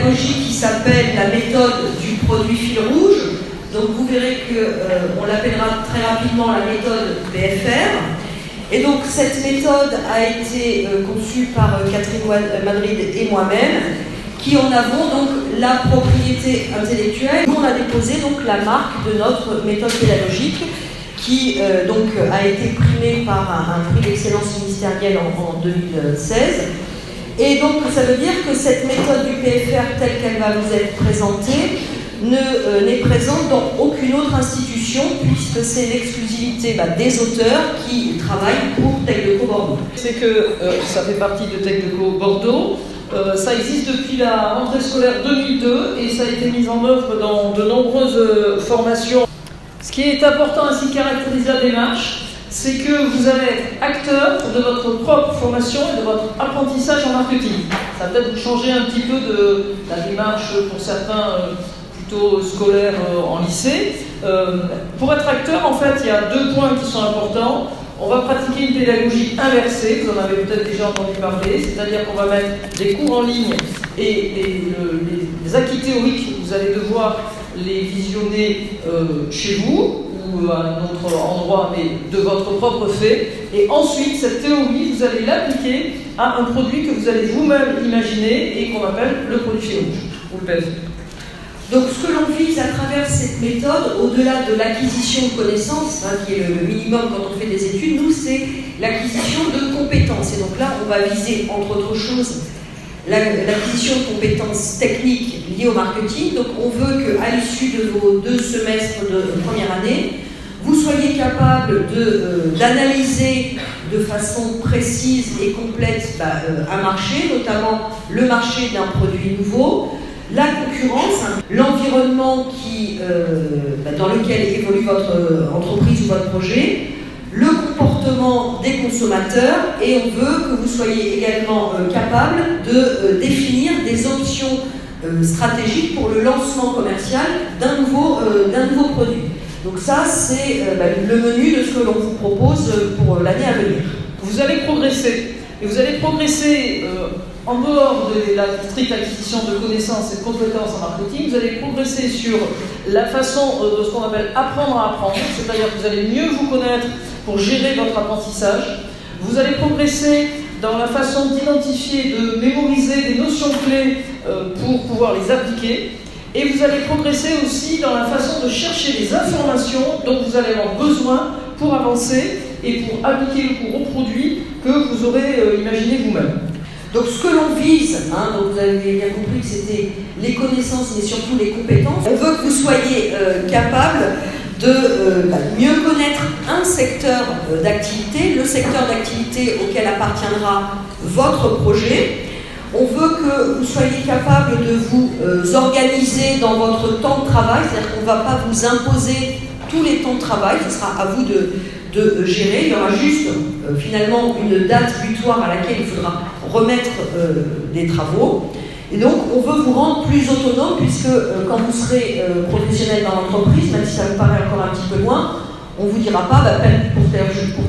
pédagogique qui s'appelle la méthode du produit fil rouge. Donc vous verrez qu'on l'appellera très rapidement la méthode BFR. Et donc cette méthode a été conçue par Catherine Madrid et moi-même, qui en avons donc la propriété intellectuelle. Nous on a déposé donc la marque de notre méthode pédagogique qui donc a été primée par un prix d'excellence ministériel en 2016. Et donc ça veut dire que cette méthode du PFR telle qu'elle va vous être présentée n'est présente dans aucune autre institution puisque c'est l'exclusivité des auteurs qui travaillent pour TechDeco Bordeaux. C'est que ça fait partie de TechDeco Bordeaux. Ça existe depuis la rentrée scolaire 2002 et ça a été mis en œuvre dans de nombreuses formations. Ce qui est important ainsi caractériser la démarche, c'est que vous allez être acteur de votre propre formation et de votre apprentissage en marketing. Ça va peut-être changer un petit peu de la démarche pour certains plutôt scolaires en lycée. Pour être acteur, en fait, il y a deux points qui sont importants. On va pratiquer une pédagogie inversée, vous en avez peut-être déjà entendu parler, c'est-à-dire qu'on va mettre des cours en ligne et les acquis théoriques, vous allez devoir les visionner chez vous ou à un autre endroit, mais de votre propre fait. Et ensuite, cette théorie, vous allez l'appliquer à un produit que vous allez vous-même imaginer et qu'on appelle le produit fil rouge, ou le PFR. Donc ce que l'on vise à travers cette méthode, au-delà de l'acquisition de connaissances, qui est le minimum quand on fait des études, nous c'est l'acquisition de compétences. Et donc là, on va viser, entre autres choses, l'acquisition de compétences techniques liées au marketing. Donc on veut qu'à l'issue de vos 2 semestres de première année, vous soyez capable d'analyser de façon précise et complète un marché, notamment le marché d'un produit nouveau, la concurrence, l'environnement dans lequel évolue votre entreprise ou votre projet, le comportement des consommateurs, et on veut que vous soyez également capable de définir des options stratégiques pour le lancement commercial d'un nouveau produit. Donc ça, c'est le menu de ce que l'on vous propose pour l'année à venir. Vous allez progresser, et vous allez progresser en dehors de la stricte acquisition de connaissances et de compétences en marketing. Vous allez progresser sur la façon de ce qu'on appelle apprendre à apprendre, c'est-à-dire que vous allez mieux vous connaître pour gérer votre apprentissage. Vous allez progresser dans la façon d'identifier, de mémoriser des notions clés pour pouvoir les appliquer. Et vous allez progresser aussi dans la façon de chercher les informations dont vous allez avoir besoin pour avancer et pour appliquer le cours au produit que vous aurez imaginé vous-même. Donc ce que l'on vise, donc vous avez bien compris que c'était les connaissances mais surtout les compétences. On veut que vous soyez capable de mieux connaître un secteur d'activité, le secteur d'activité auquel appartiendra votre projet. On veut que vous soyez capable de vous organiser dans votre temps de travail, c'est-à-dire qu'on ne va pas vous imposer tous les temps de travail, ce sera à vous de gérer. Il y aura juste finalement une date butoir à laquelle il faudra remettre des travaux. Et donc on veut vous rendre plus autonome puisque quand vous serez professionnel dans l'entreprise, même si ça vous paraît encore un petit peu loin, on ne vous dira pas pour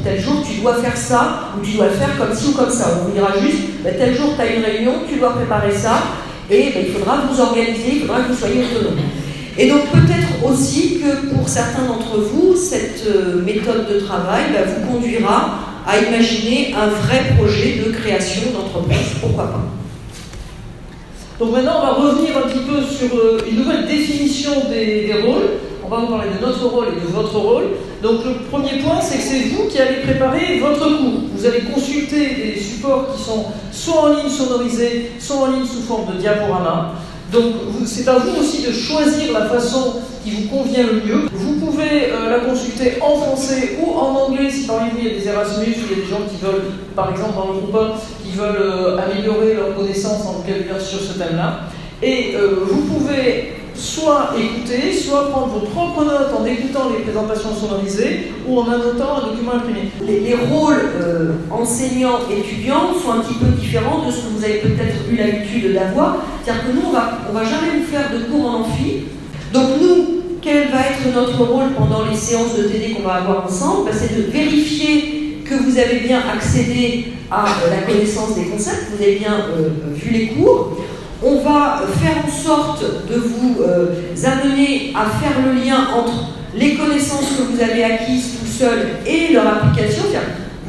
tel jour tu dois faire ça ou tu dois le faire comme ci ou comme ça. On vous dira juste tel jour tu as une réunion, tu dois préparer ça et il faudra vous organiser, il faudra que vous soyez autonome. Et donc peut-être aussi que pour certains d'entre vous, cette méthode de travail vous conduira à imaginer un vrai projet de création d'entreprise. Pourquoi pas? Donc maintenant, on va revenir un petit peu sur une nouvelle définition des rôles. On va vous parler de notre rôle et de votre rôle. Donc le premier point, c'est que c'est vous qui allez préparer votre cours. Vous allez consulter des supports qui sont soit en ligne sonorisés, soit en ligne sous forme de diaporama. Donc c'est à vous aussi de choisir la façon qui vous convient le mieux. Vous pouvez la consulter en français ou en anglais si parmi vous il y a des Erasmus, il y a des gens qui veulent, par exemple dans le groupe, qui veulent améliorer leurs connaissances en vocabulaire sur ce thème-là. Et vous pouvez soit écouter, soit prendre vos propres notes en écoutant les présentations sonorisées ou en annotant un document imprimé. Les rôles enseignants-étudiants sont un petit peu différents de ce que vous avez peut-être eu l'habitude d'avoir. C'est-à-dire que nous, on va jamais vous faire de cours en amphi. Donc nous, quel va être notre rôle pendant les séances de TD qu'on va avoir ensemble? C'est de vérifier que vous avez bien accédé à la connaissance des concepts, vous avez bien vu les cours. On va va faire en sorte de vous amener à faire le lien entre les connaissances que vous avez acquises tout seul et leur application.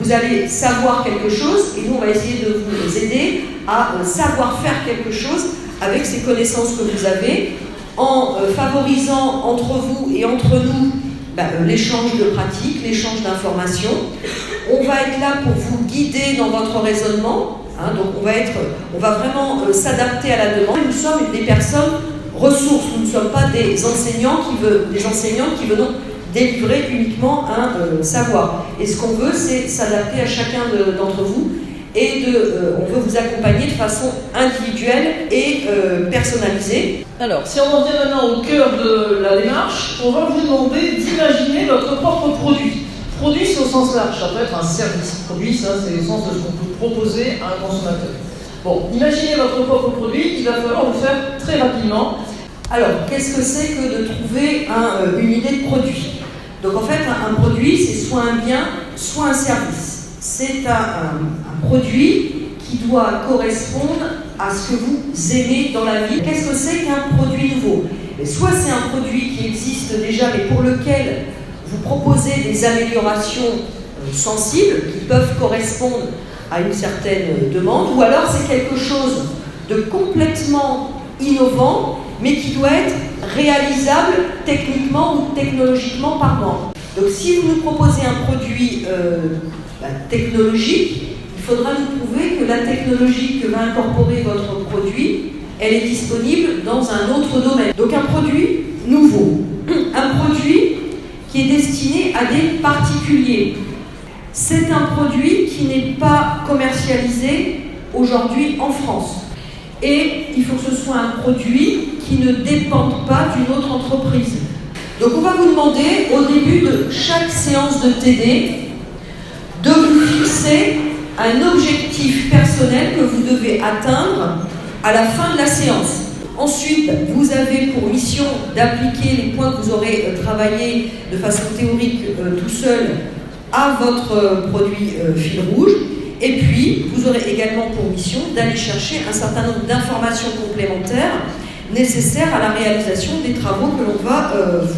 Vous allez savoir quelque chose et nous on va essayer de vous aider à savoir faire quelque chose avec ces connaissances que vous avez en favorisant entre vous et entre nous l'échange de pratiques, l'échange d'informations. On va être là pour vous guider dans votre raisonnement. Donc on va vraiment s'adapter à la demande. Nous sommes des personnes ressources, nous ne sommes pas des enseignants qui venons délivrer uniquement un savoir. Et ce qu'on veut, c'est s'adapter à chacun d'entre vous et on veut vous accompagner de façon individuelle et personnalisée. Alors, si on en vient maintenant au cœur de la démarche, on va vous demander d'imaginer votre propre produit. Produit, c'est au sens large, ça peut être un service. Produit, ça, c'est le sens de ce qu'on peut proposer à un consommateur. Bon, imaginez votre propre produit, il va falloir le faire très rapidement. Alors, qu'est-ce que c'est que de trouver une idée de produit? Donc, en fait, un produit, c'est soit un bien, soit un service. C'est un produit qui doit correspondre à ce que vous aimez dans la vie. Qu'est-ce que c'est qu'un produit nouveau? Soit c'est un produit qui existe déjà, mais pour lequel vous proposez des améliorations sensibles qui peuvent correspondre à une certaine demande, ou alors c'est quelque chose de complètement innovant, mais qui doit être réalisable techniquement ou technologiquement parlant. Donc si vous nous proposez un produit technologique, il faudra nous prouver que la technologie que va incorporer votre produit, elle est disponible dans un autre domaine. Donc un produit nouveau, un produit qui est destiné à des particuliers. C'est un produit qui n'est pas commercialisé aujourd'hui en France. Et il faut que ce soit un produit qui ne dépende pas d'une autre entreprise. Donc on va vous demander, au début de chaque séance de TD, de vous fixer un objectif personnel que vous devez atteindre à la fin de la séance. Ensuite, vous avez pour mission d'appliquer les points que vous aurez travaillés de façon théorique tout seul à votre produit fil rouge. Et puis, vous aurez également pour mission d'aller chercher un certain nombre d'informations complémentaires nécessaires à la réalisation des travaux que l'on va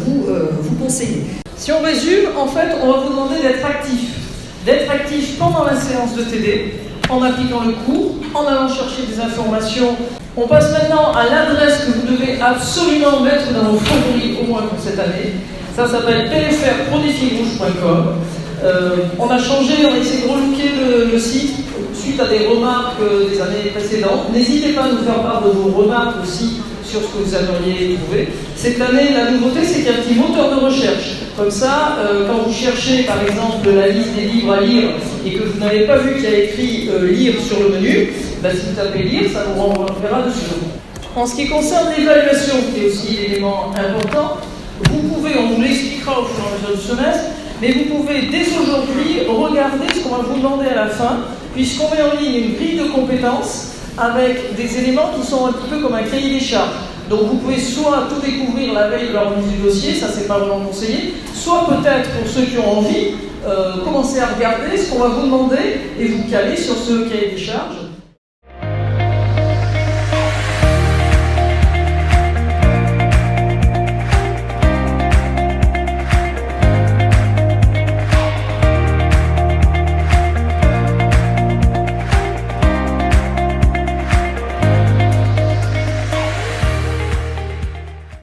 vous conseiller. Si on résume, en fait, on va vous demander d'être actif. D'être actif pendant la séance de TD, en appliquant le cours, en allant chercher des informations. On passe maintenant à l'adresse que vous devez absolument mettre dans vos favoris, au moins pour cette année. Ça s'appelle pfr-rouge.com. On a changé, on a essayé de relooker le site suite à des remarques des années précédentes. N'hésitez pas à nous faire part de vos remarques aussi sur ce que vous aimeriez trouver. Cette année, la nouveauté, c'est qu'il y a un petit moteur de recherche. Comme ça, quand vous cherchez par exemple la liste des livres à lire et que vous n'avez pas vu qu'il y a écrit lire sur le menu, si vous tapez lire, ça vous renverra dessus. En ce qui concerne l'évaluation, qui est aussi l'élément important, vous pouvez, on vous l'expliquera au fur et à mesure du semestre, mais vous pouvez dès aujourd'hui regarder ce qu'on va vous demander à la fin, puisqu'on met en ligne une grille de compétences avec des éléments qui sont un petit peu comme un cahier des charges. Donc vous pouvez soit tout découvrir la veille de la remise du dossier, ça c'est pas vraiment conseillé, soit peut-être pour ceux qui ont envie, commencer à regarder ce qu'on va vous demander et vous caler sur ce cahier des charges.